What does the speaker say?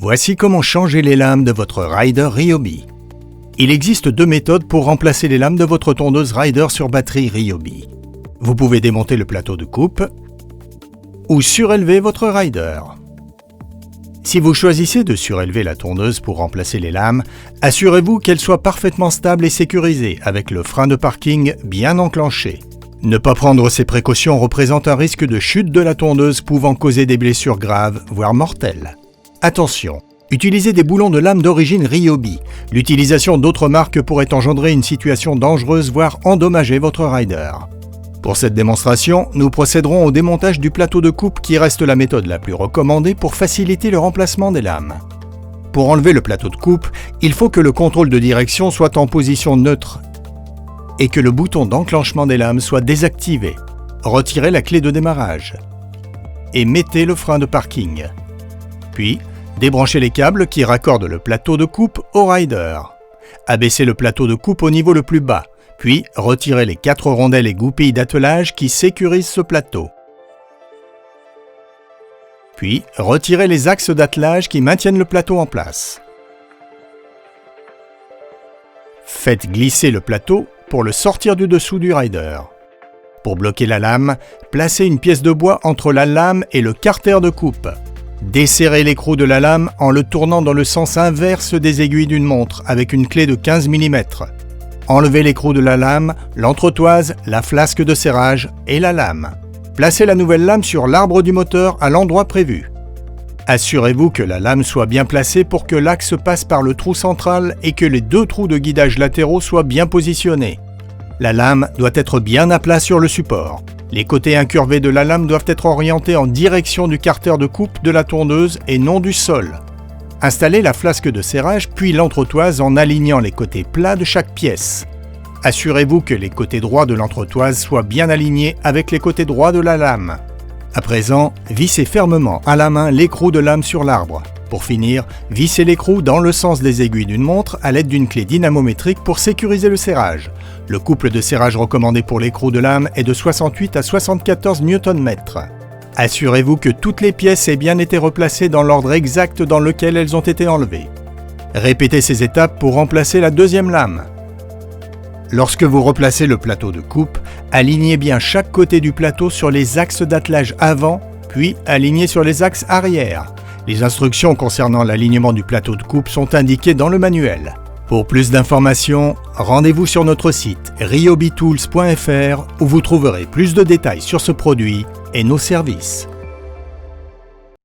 Voici comment changer les lames de votre Rider Ryobi. Il existe deux méthodes pour remplacer les lames de votre tondeuse Rider sur batterie Ryobi. Vous pouvez démonter le plateau de coupe ou surélever votre Rider. Si vous choisissez de surélever la tondeuse pour remplacer les lames, assurez-vous qu'elle soit parfaitement stable et sécurisée avec le frein de parking bien enclenché. Ne pas prendre ces précautions représente un risque de chute de la tondeuse pouvant causer des blessures graves, voire mortelles. Attention, utilisez des boulons de lame d'origine Ryobi. L'utilisation d'autres marques pourrait engendrer une situation dangereuse, voire endommager votre Rider. Pour cette démonstration, nous procéderons au démontage du plateau de coupe qui reste la méthode la plus recommandée pour faciliter le remplacement des lames. Pour enlever le plateau de coupe, il faut que le contrôle de direction soit en position neutre et que le bouton d'enclenchement des lames soit désactivé. Retirez la clé de démarrage et mettez le frein de parking. Puis, débranchez les câbles qui raccordent le plateau de coupe au Rider. Abaissez le plateau de coupe au niveau le plus bas, puis retirez les 4 rondelles et goupilles d'attelage qui sécurisent ce plateau. Puis, retirez les axes d'attelage qui maintiennent le plateau en place. Faites glisser le plateau pour le sortir du dessous du Rider. Pour bloquer la lame, placez une pièce de bois entre la lame et le carter de coupe. Desserrez l'écrou de la lame en le tournant dans le sens inverse des aiguilles d'une montre avec une clé de 15 mm. Enlevez l'écrou de la lame, l'entretoise, la flasque de serrage et la lame. Placez la nouvelle lame sur l'arbre du moteur à l'endroit prévu. Assurez-vous que la lame soit bien placée pour que l'axe passe par le trou central et que les 2 trous de guidage latéraux soient bien positionnés. La lame doit être bien à plat sur le support. Les côtés incurvés de la lame doivent être orientés en direction du carter de coupe de la tondeuse et non du sol. Installez la flasque de serrage puis l'entretoise en alignant les côtés plats de chaque pièce. Assurez-vous que les côtés droits de l'entretoise soient bien alignés avec les côtés droits de la lame. À présent, vissez fermement à la main l'écrou de lame sur l'arbre. Pour finir, vissez l'écrou dans le sens des aiguilles d'une montre à l'aide d'une clé dynamométrique pour sécuriser le serrage. Le couple de serrage recommandé pour l'écrou de lame est de 68 à 74 Nm. Assurez-vous que toutes les pièces aient bien été replacées dans l'ordre exact dans lequel elles ont été enlevées. Répétez ces étapes pour remplacer la deuxième lame. Lorsque vous replacez le plateau de coupe, alignez bien chaque côté du plateau sur les axes d'attelage avant, puis alignez sur les axes arrière. Les instructions concernant l'alignement du plateau de coupe sont indiquées dans le manuel. Pour plus d'informations, rendez-vous sur notre site ryobitools.fr où vous trouverez plus de détails sur ce produit et nos services.